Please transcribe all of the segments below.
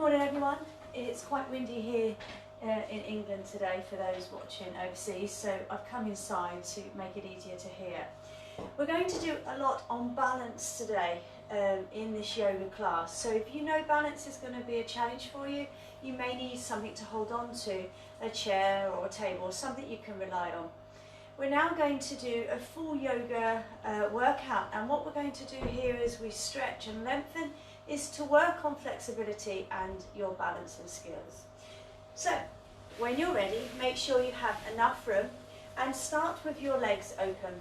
morning everyone. It's quite windy here in England today for those watching overseas, so I've come inside to make it easier to hear. We're going to do a lot on balance today in this yoga class, so if you know balance is going to be a challenge for you, you may need something to hold on to, a chair or a table, or something you can rely on. We're now going to do a full yoga workout, and what we're going to do here as we stretch and lengthen is to work on flexibility and your balancing skills. So when you're ready, make sure you have enough room and start with your legs open.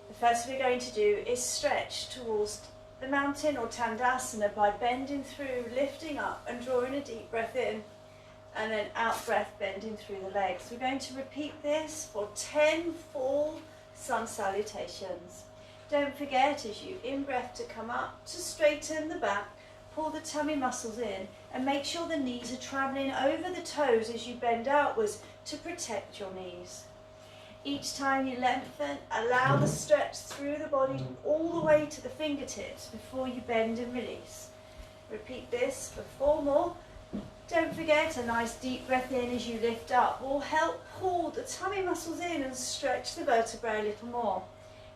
The first thing we're going to do is stretch towards the mountain or Tandasana by bending through, lifting up and drawing a deep breath in, and then out breath, bending through the legs. We're going to repeat this for 10 full sun salutations. Don't forget as you in-breath to come up, to straighten the back, pull the tummy muscles in, and make sure the knees are travelling over the toes as you bend outwards to protect your knees. Each time you lengthen, allow the stretch through the body all the way to the fingertips before you bend and release. Repeat this for 4 more. Don't forget, a nice deep breath in as you lift up will help pull the tummy muscles in and stretch the vertebrae a little more.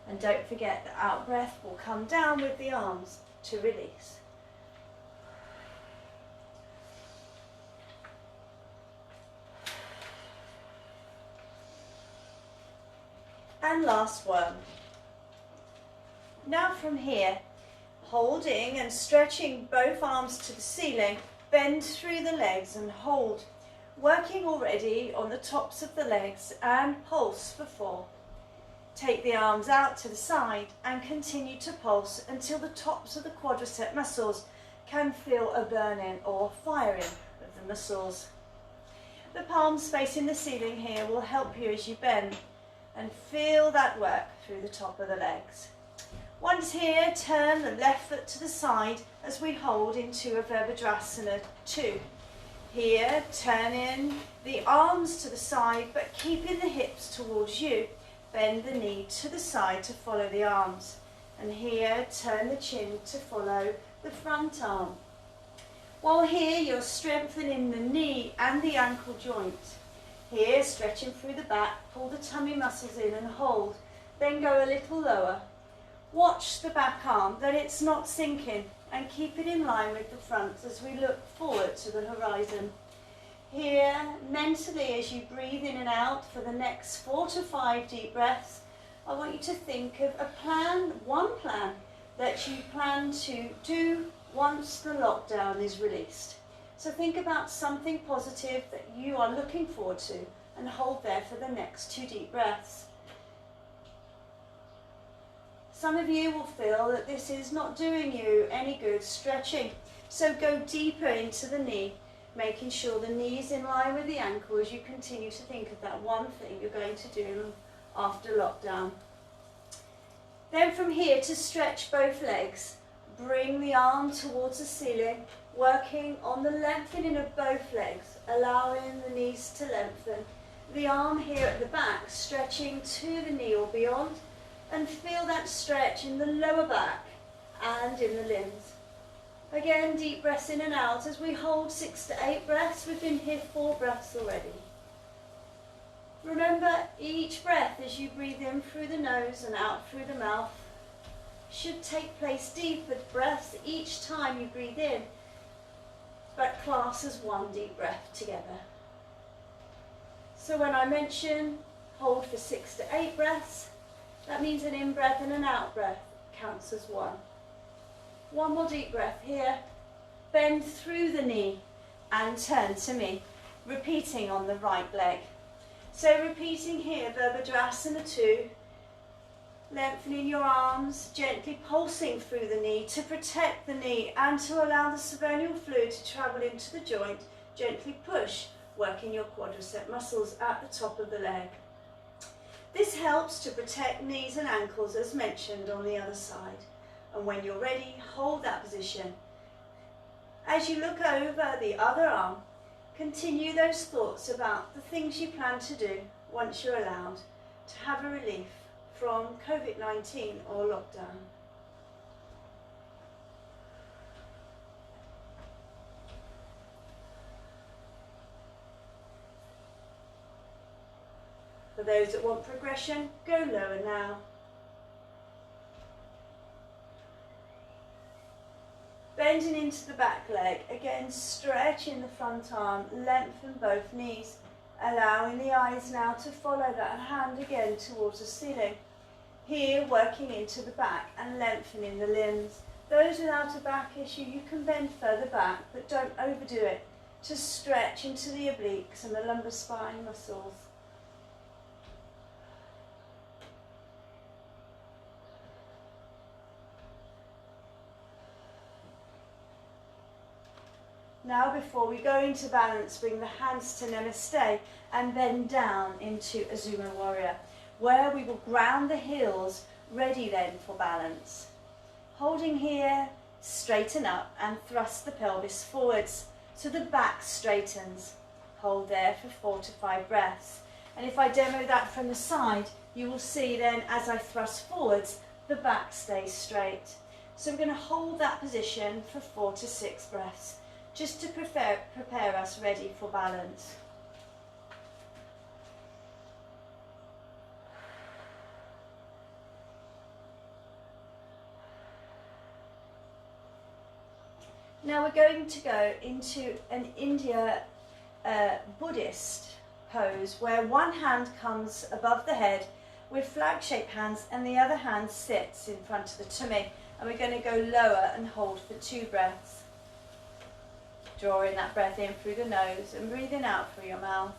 And don't forget the out breath will come down with the arms to release. And last one. Now from here, holding and stretching both arms to the ceiling, bend through the legs and hold, working already on the tops of the legs and pulse for 4. Take the arms out to the side and continue to pulse until the tops of the quadricep muscles can feel a burning or firing of the muscles. The palms facing the ceiling here will help you as you bend and feel that work through the top of the legs. Once here, turn the left foot to the side as we hold into a Virabhadrasana 2. Here, turning the arms to the side but keeping the hips towards you. Bend the knee to the side to follow the arms. And here, turn the chin to follow the front arm. While here, you're strengthening the knee and the ankle joint. Here, stretching through the back, pull the tummy muscles in and hold. Then go a little lower. Watch the back arm, that it's not sinking, and keep it in line with the front as we look forward to the horizon. Here, mentally, as you breathe in and out for the next 4 to 5 deep breaths, I want you to think of a plan, one plan, that you plan to do once the lockdown is released. So think about something positive that you are looking forward to and hold there for the next 2 deep breaths. Some of you will feel that this is not doing you any good stretching, so go deeper into the knee, making sure the knee is in line with the ankle as you continue to think of that one thing you're going to do after lockdown. Then from here, to stretch both legs, bring the arm towards the ceiling, working on the lengthening of both legs, allowing the knees to lengthen. The arm here at the back, stretching to the knee or beyond, and feel that stretch in the lower back and in the limbs. Again, deep breaths in and out as we hold 6 to 8 breaths. We've been here 4 breaths already. Remember, each breath as you breathe in through the nose and out through the mouth should take place deeper breaths each time you breathe in, but class as one deep breath together. So when I mention hold for 6 to 8 breaths, that means an in-breath and an out-breath counts as 1. One more deep breath here. Bend through the knee and turn to me, repeating on the right leg. So repeating here, Virabhadrasana 2, lengthening your arms, gently pulsing through the knee to protect the knee and to allow the synovial fluid to travel into the joint. Gently push, working your quadricep muscles at the top of the leg. This helps to protect knees and ankles as mentioned on the other side. And when you're ready, hold that position. As you look over the other arm, continue those thoughts about the things you plan to do once you're allowed to have a relief from COVID-19 or lockdown. For those that want progression, go lower now. Bending into the back leg, again stretching the front arm, lengthen both knees, allowing the eyes now to follow that hand again towards the ceiling. Here, working into the back and lengthening the limbs. Those without a back issue, you can bend further back, but don't overdo it. Just stretch into the obliques and the lumbar spine muscles. Now, before we go into balance, bring the hands to Namaste and bend down into Azuma Warrior, where we will ground the heels, ready then for balance. Holding here, straighten up and thrust the pelvis forwards so the back straightens. Hold there for 4 to 5 breaths. And if I demo that from the side, you will see then as I thrust forwards, the back stays straight. So we're going to hold that position for 4 to 6 breaths, just to prepare us ready for balance. Now we're going to go into an India Buddhist pose where one hand comes above the head with flag-shaped hands and the other hand sits in front of the tummy, and we're going to go lower and hold for 2 breaths. Drawing that breath in through the nose and breathing out through your mouth.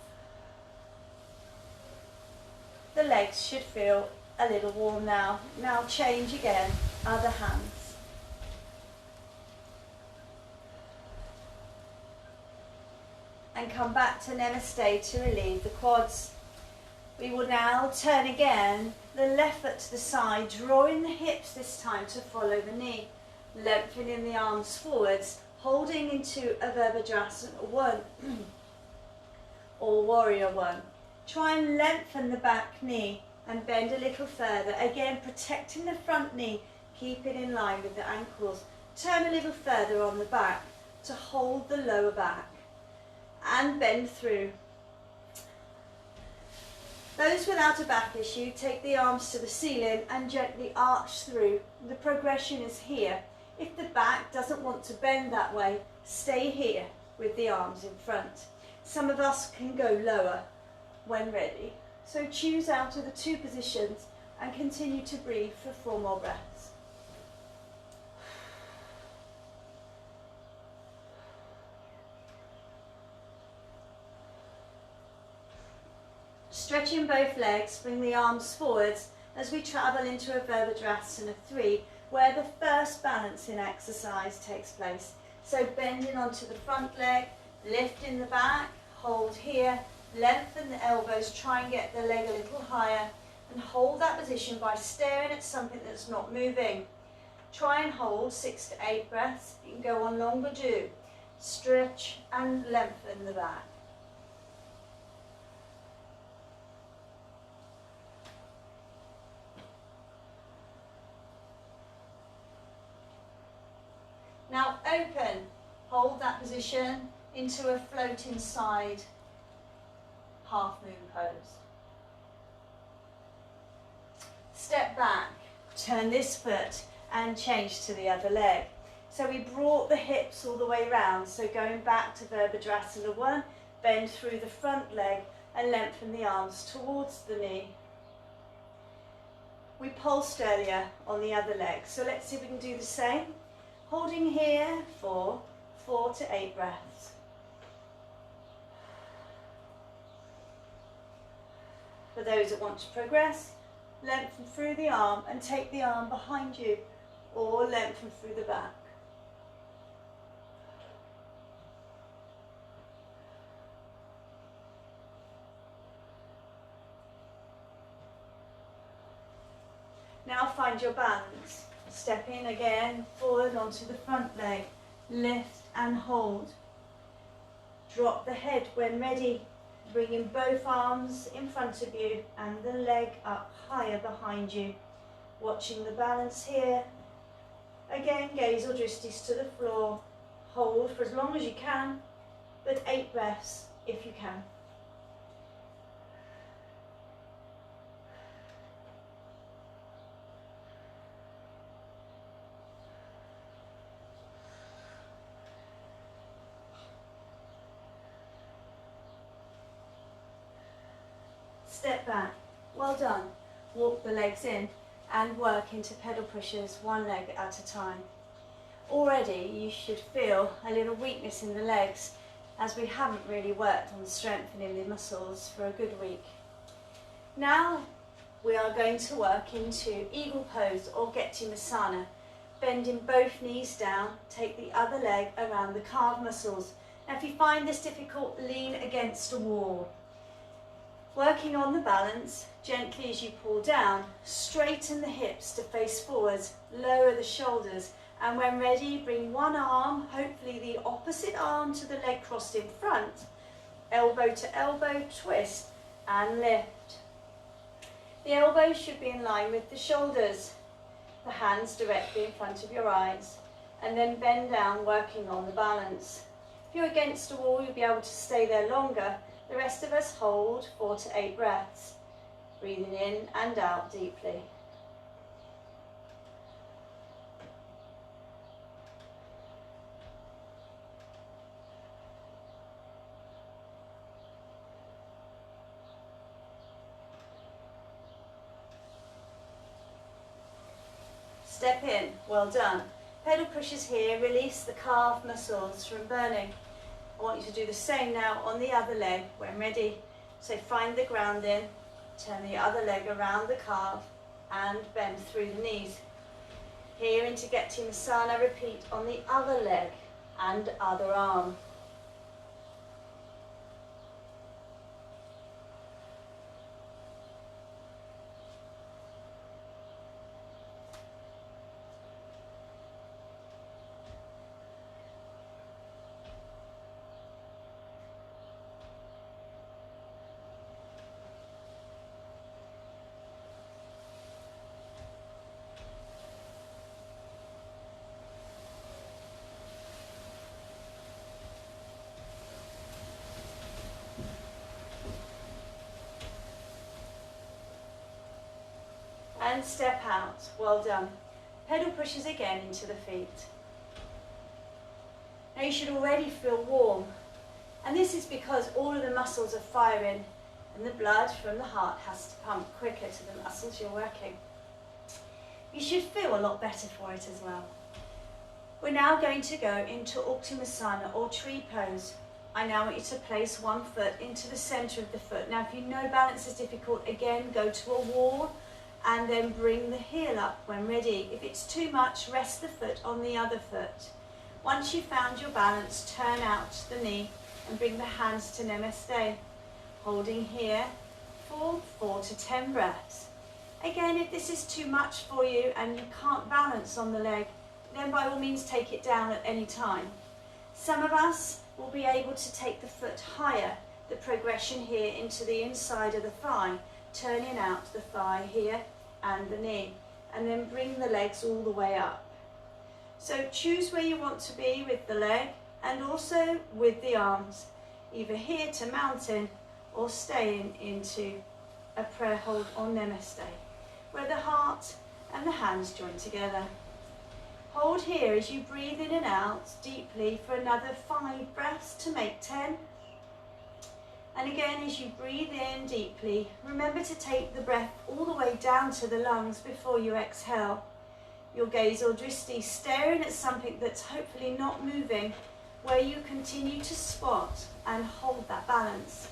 The legs should feel a little warm now. Now change again, other hands. And come back to Namaste to relieve the quads. We will now turn again, the left foot to the side, drawing the hips this time to follow the knee. Lengthening the arms forwards, holding into a Virabhadrasana 1 or Warrior 1. Try and lengthen the back knee and bend a little further. Again, protecting the front knee, keep it in line with the ankles. Turn a little further on the back to hold the lower back and bend through. Those without a back issue, take the arms to the ceiling and gently arch through. The progression is here. If the back doesn't want to bend that way, stay here with the arms in front. Some of us can go lower when ready. So choose out of the 2 positions and continue to breathe for 4 more breaths. Stretching both legs, bring the arms forwards as we travel into a Virabhadrasana 3, where the first balancing exercise takes place. So bending onto the front leg, lifting the back, hold here, lengthen the elbows, try and get the leg a little higher, and hold that position by staring at something that's not moving. Try and hold 6 to 8 breaths. You can go on longer, do. Stretch and lengthen the back. Now open, hold that position into a floating side Halfmoon Pose. Step back, turn this foot and change to the other leg. So we brought the hips all the way round, so going back to Virabhadrasana 1, bend through the front leg and lengthen the arms towards the knee. We pulsed earlier on the other leg, so let's see if we can do the same. Holding here for 4 to 8 breaths. For those that want to progress, lengthen through the arm and take the arm behind you, or lengthen through the back. Now find your balance. Stepping again forward onto the front leg, lift and hold. Drop the head when ready, bringing both arms in front of you and the leg up higher behind you. Watching the balance here. Again, gaze or dristis to the floor. Hold for as long as you can, but 8 breaths if you can. step back, well done. Walk the legs in and work into pedal pushers, one leg at a time. Already you should feel a little weakness in the legs as we haven't really worked on strengthening the muscles for a good week. Now we are going to work into Eagle Pose or Getty-Masana. Bending both knees down, take the other leg around the calf muscles. Now if you find this difficult, lean against a wall. Working on the balance, gently as you pull down, straighten the hips to face forwards, lower the shoulders, and when ready, bring one arm, hopefully the opposite arm to the leg crossed in front, elbow to elbow, twist and lift. The elbows should be in line with the shoulders, the hands directly in front of your eyes, and then bend down, working on the balance. If you're against a wall, you'll be able to stay there longer. The rest of us hold 4 to 8 breaths, breathing in and out deeply. Step in, well done. Pedal pushes here, release the calf muscles from burning. I want you to do the same now on the other leg when ready. So find the ground in, turn the other leg around the calf and bend through the knees. Here into Getty-Masana, repeat on the other leg and other arm. And step out, well done. Pedal pushes again into the feet. Now you should already feel warm, and this is because all of the muscles are firing and the blood from the heart has to pump quicker to the muscles you're working. You should feel a lot better for it as well. We're now going to go into Uttanasana or tree pose. I now want you to place one foot into the center of the foot. Now if you know balance is difficult, again go to a wall and then bring the heel up when ready. If it's too much, rest the foot on the other foot. Once you've found your balance, turn out the knee and bring the hands to Namaste. Holding here for 4 to 10 breaths. Again, if this is too much for you and you can't balance on the leg, then by all means take it down at any time. Some of us will be able to take the foot higher, the progression here into the inside of the thigh, turning out the thigh here and the knee, and then bring the legs all the way up. So choose where you want to be with the leg and also with the arms, either here to mountain or staying into a prayer hold or Namaste, where the heart and the hands join together. Hold here as you breathe in and out deeply for another 5 breaths to make 10. And again, as you breathe in deeply, remember to take the breath all the way down to the lungs before you exhale. Your gaze or drishti staring at something that's hopefully not moving, where you continue to squat and hold that balance.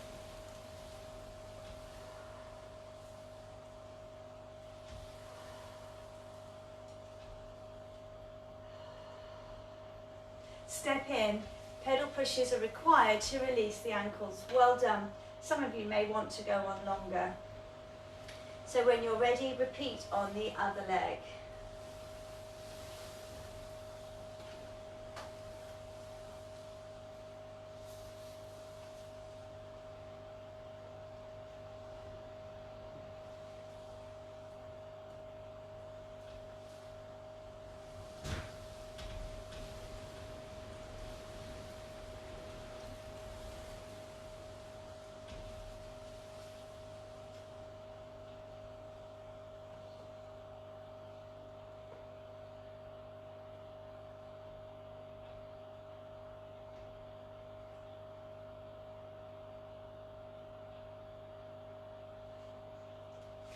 Step in. Pedal pushes are required to release the ankles. Well done. Some of you may want to go on longer. So when you're ready, repeat on the other leg.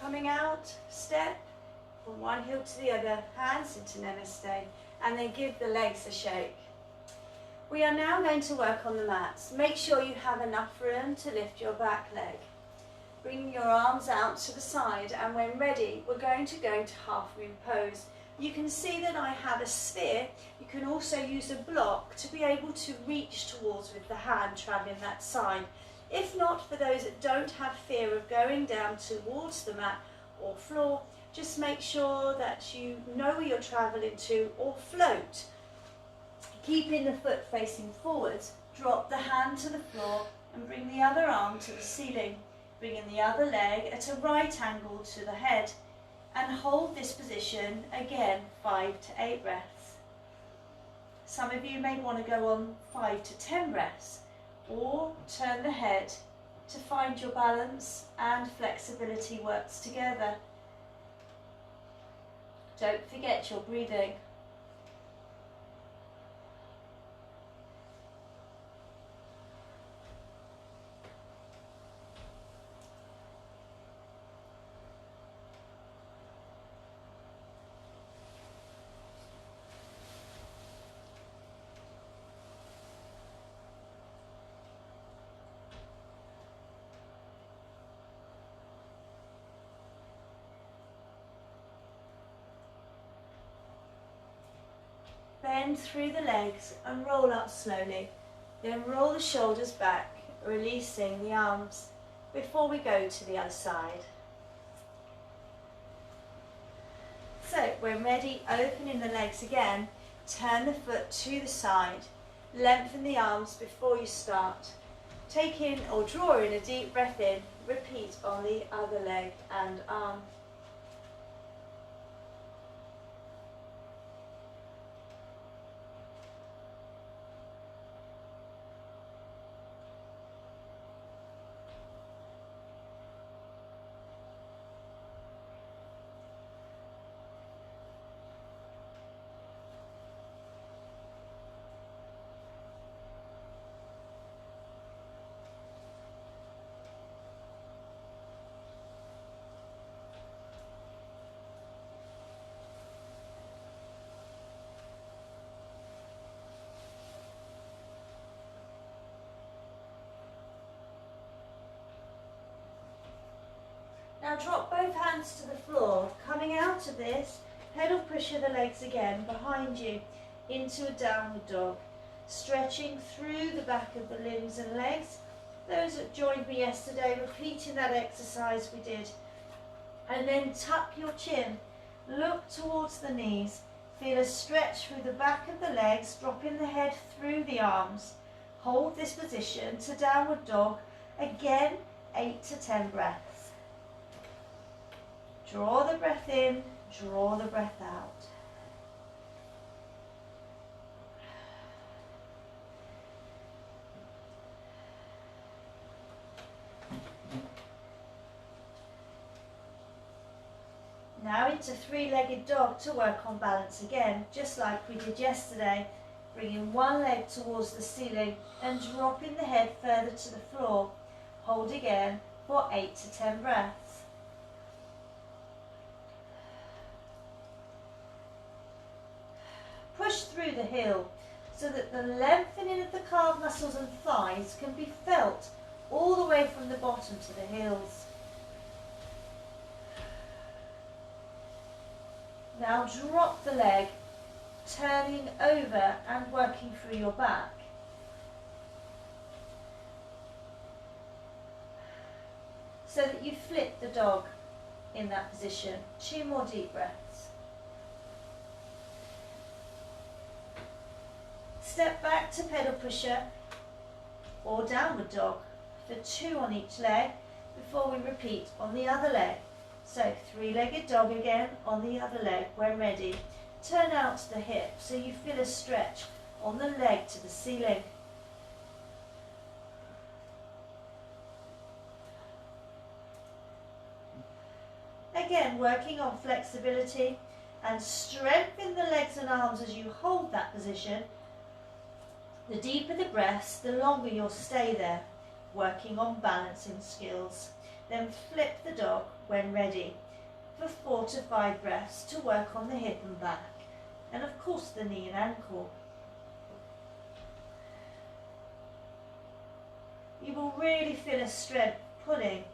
Coming out, step from one heel to the other, hands into namaste, and then give the legs a shake. We are now going to work on the mats. Make sure you have enough room to lift your back leg. Bring your arms out to the side, and when ready, we're going to go to Halfmoon Pose. You can see that I have a sphere. You can also use a block to be able to reach towards with the hand traveling that side. If not, for those that don't have fear of going down towards the mat or floor, just make sure that you know where you're traveling to, or float. Keeping the foot facing forwards, drop the hand to the floor and bring the other arm to the ceiling. Bringing the other leg at a right angle to the head, and hold this position again 5 to 8 breaths. Some of you may want to go on 5 to 10 breaths, or turn the head to find your balance and flexibility works together. Don't forget your breathing. Bend through the legs and roll up slowly. Then roll the shoulders back, releasing the arms before we go to the other side. So when ready, opening the legs again, turn the foot to the side. Lengthen the arms before you start. Take in or draw in a deep breath in. Repeat on the other leg and arm. Now drop both hands to the floor. Coming out of this, pedal pusher the legs again behind you into a downward dog. Stretching through the back of the limbs and legs. Those that joined me yesterday, repeating that exercise we did. And then tuck your chin. Look towards the knees. Feel a stretch through the back of the legs, dropping the head through the arms. Hold this position to downward dog. Again, 8 to 10 breaths. Draw the breath in, draw the breath out. Now into three-legged dog to work on balance again, just like we did yesterday. Bringing one leg towards the ceiling and dropping the head further to the floor. Hold again for 8 to 10 breaths. Push through the heel so that the lengthening of the calf muscles and thighs can be felt all the way from the bottom to the heels. Now drop the leg, turning over and working through your back. So that you flip the dog in that position. 2 more deep breaths. Step back to pedal pusher or downward dog for 2 on each leg before we repeat on the other leg. So 3-legged dog again on the other leg when ready. Turn out to the hip so you feel a stretch on the leg to the ceiling. Again, working on flexibility and strengthen the legs and arms as you hold that position. The deeper the breaths, the longer you'll stay there, working on balancing skills. Then flip the dog when ready for 4 to 5 breaths to work on the hip and back, and of course the knee and ankle. You will really feel a strength pulling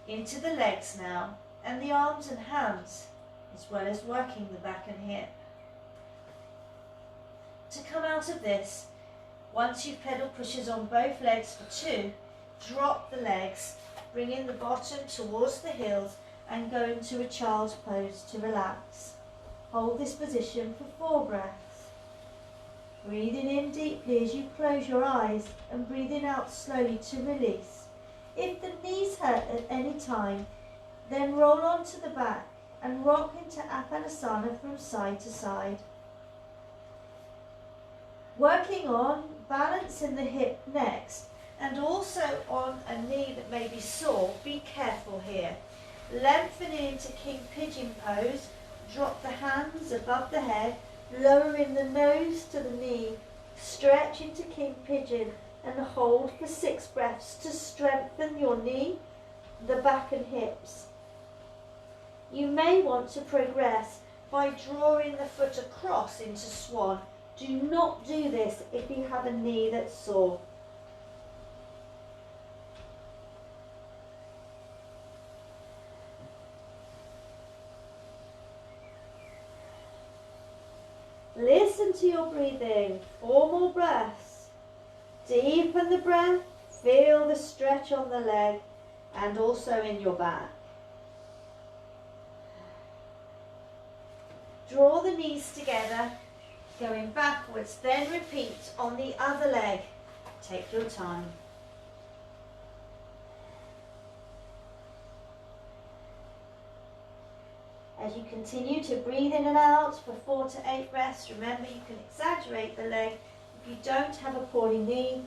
into the legs now, and the arms and hands, as well as working the back and hip. To come out of this, once you've pedal pushes on both legs for 2, drop the legs, bringing the bottom towards the heels and go into a child's pose to relax. Hold this position for 4 breaths. Breathing in deeply as you close your eyes and breathing out slowly to release. If the knees hurt at any time, then roll onto the back and rock into Apanasana from side to side. Working on balance in the hip next, and also on a knee that may be sore. Be careful here. Lengthening into King Pigeon Pose, drop the hands above the head, lowering the nose to the knee, stretch into King Pigeon and hold for 6 breaths to strengthen your knee, the back and hips. You may want to progress by drawing the foot across into Swan. Do not do this if you have a knee that's sore. Listen to your breathing. 4 more breaths. Deepen the breath. Feel the stretch on the leg and also in your back. Draw the knees together, going backwards, then repeat on the other leg. Take your time. As you continue to breathe in and out for 4 to 8 breaths, remember you can exaggerate the leg. If you don't have a poorly knee,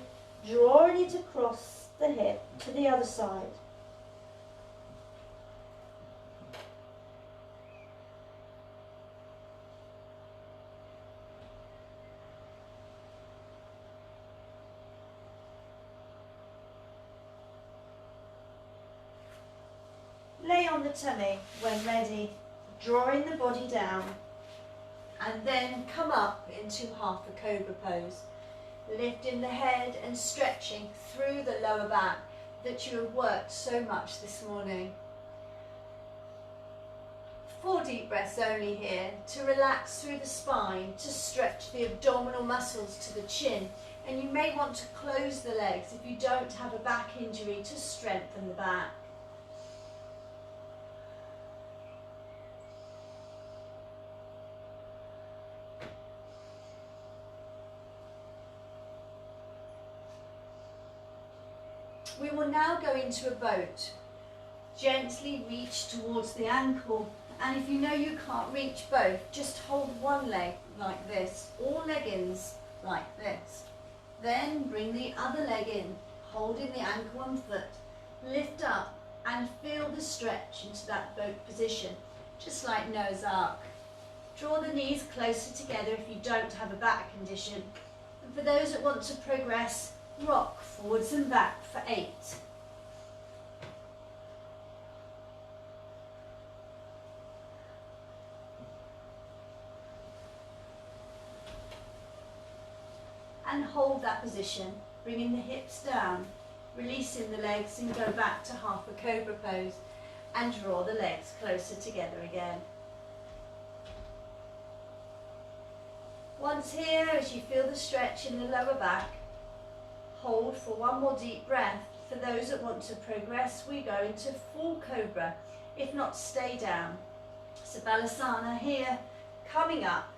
drawing it across the hip to the other side. Lay on the tummy when ready, drawing the body down, and then come up into half a Cobra pose, lifting the head and stretching through the lower back that you have worked so much this morning. 4 deep breaths only here to relax through the spine, to stretch the abdominal muscles to the chin, and you may want to close the legs if you don't have a back injury to strengthen the back. We will now go into a boat. Gently reach towards the ankle, and if you know you can't reach both, just hold one leg like this, or leggings like this. Then bring the other leg in, holding the ankle and foot. Lift up and feel the stretch into that boat position, just like Noah's Ark. Draw the knees closer together if you don't have a back condition. And for those that want to progress, rock forwards and back for 8. And hold that position, bringing the hips down, releasing the legs and go back to half a Cobra pose and draw the legs closer together again. Once here, as you feel the stretch in the lower back, hold for 1 more deep breath. For those that want to progress, we go into full Cobra. If not, stay down. So Balasana here, coming up,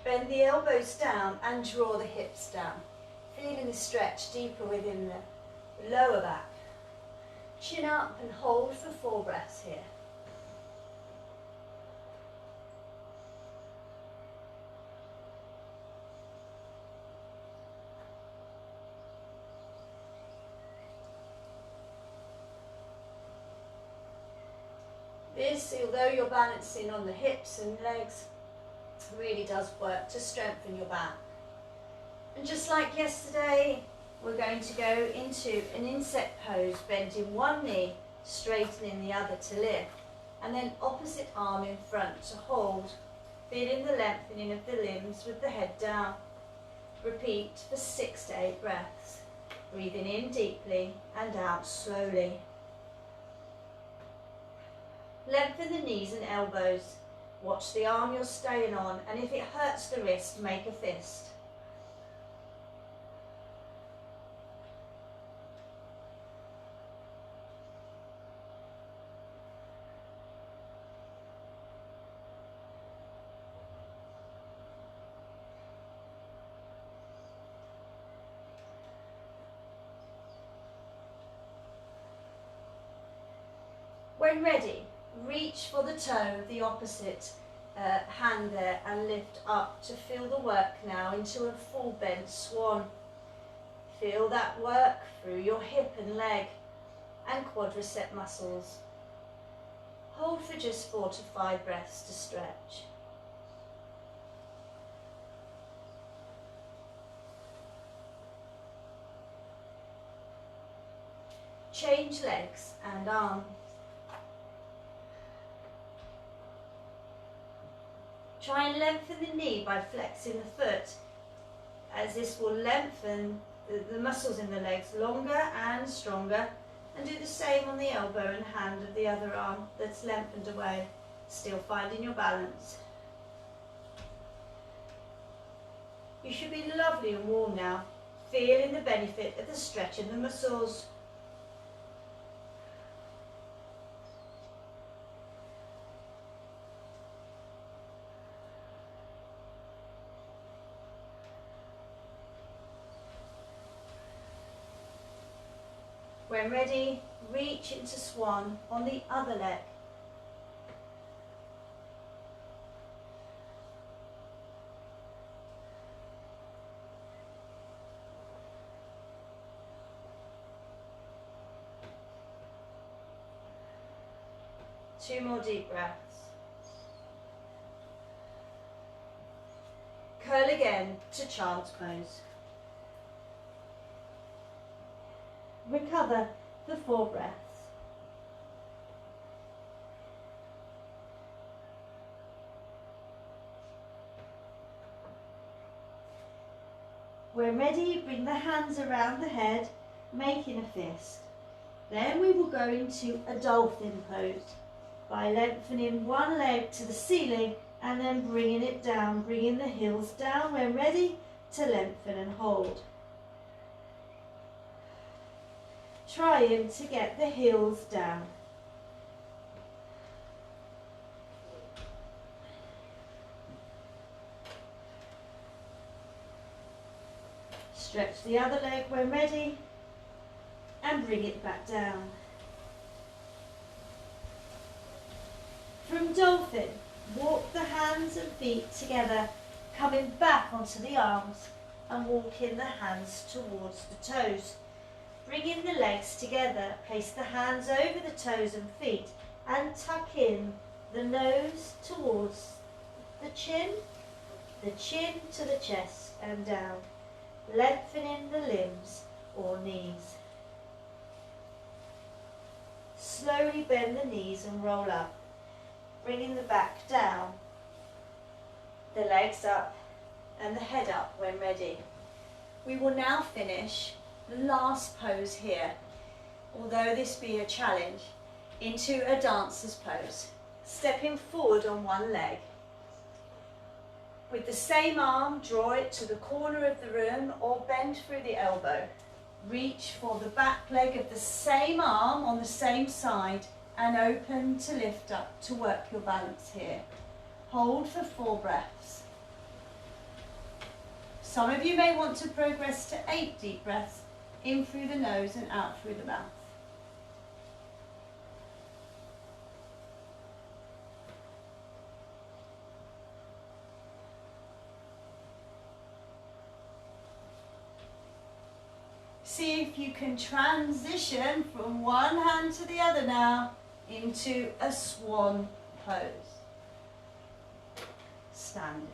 bend the elbows down and draw the hips down. Feeling the stretch deeper within the lower back. Chin up and hold for 4 breaths here. This, although you're balancing on the hips and legs, really does work to strengthen your back. And just like yesterday, we're going to go into an inset pose, bending one knee straightening the other to lift, and then opposite arm in front to hold, feeling the lengthening of the limbs with the head down. Repeat for 6 to 8 breaths, breathing in deeply and out slowly. Lengthen the knees and elbows. Watch the arm you're staying on, and if it hurts the wrist, make a fist. When ready, reach for the toe of the opposite hand there and lift up to feel the work now into a full bent swan. Feel that work through your hip and leg and quadricep muscles. Hold for just 4 to 5 breaths to stretch. Change legs and arms. Try and lengthen the knee by flexing the foot, as this will lengthen the muscles in the legs longer and stronger, and do the same on the elbow and hand of the other arm that's lengthened away, still finding your balance. You should be lovely and warm now, feeling the benefit of the stretch in the muscles. When ready, reach into swan on the other leg. Two more deep breaths. Curl again to child's pose. Recover for 4 breaths. When ready, bring the hands around the head, making a fist. Then we will go into a dolphin pose by lengthening one leg to the ceiling and then bringing it down, bringing the heels down when ready to lengthen and hold. Trying to get the heels down. Stretch the other leg when ready and bring it back down. From dolphin, walk the hands and feet together, coming back onto the arms and walking the hands towards the toes. Bringing the legs together, place the hands over the toes and feet and tuck in the nose towards the chin to the chest and down, lengthening the limbs or knees. Slowly bend the knees and roll up, bringing the back down, the legs up and the head up when ready. We will now finish the last pose here, although this be a challenge, into a dancer's pose, stepping forward on one leg. With the same arm, draw it to the corner of the room or bend through the elbow. Reach for the back leg of the same arm on the same side and open to lift up to work your balance here. Hold for 4 breaths. Some of you may want to progress to 8 deep breaths, in through the nose and out through the mouth. See if you can transition from one hand to the other now into a swan pose. Standing.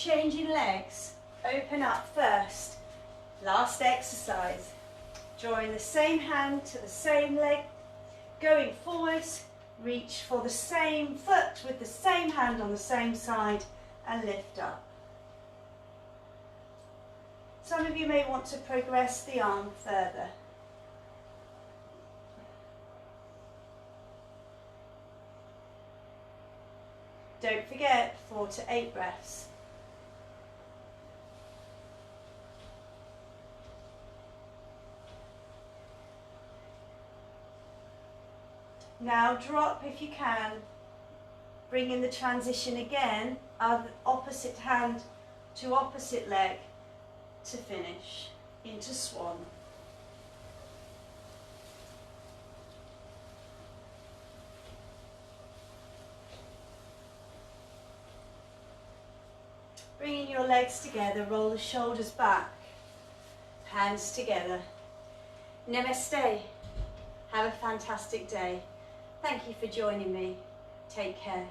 Changing legs, open up first. Last exercise. Drawing the same hand to the same leg, going forwards, reach for the same foot with the same hand on the same side and lift up. Some of you may want to progress the arm further. Don't forget 4 to 8 breaths. Now drop if you can. Bring in the transition again, opposite hand to opposite leg to finish into swan. Bringing your legs together, roll the shoulders back, hands together. Namaste. Have a fantastic day. Thank you for joining me. Take care.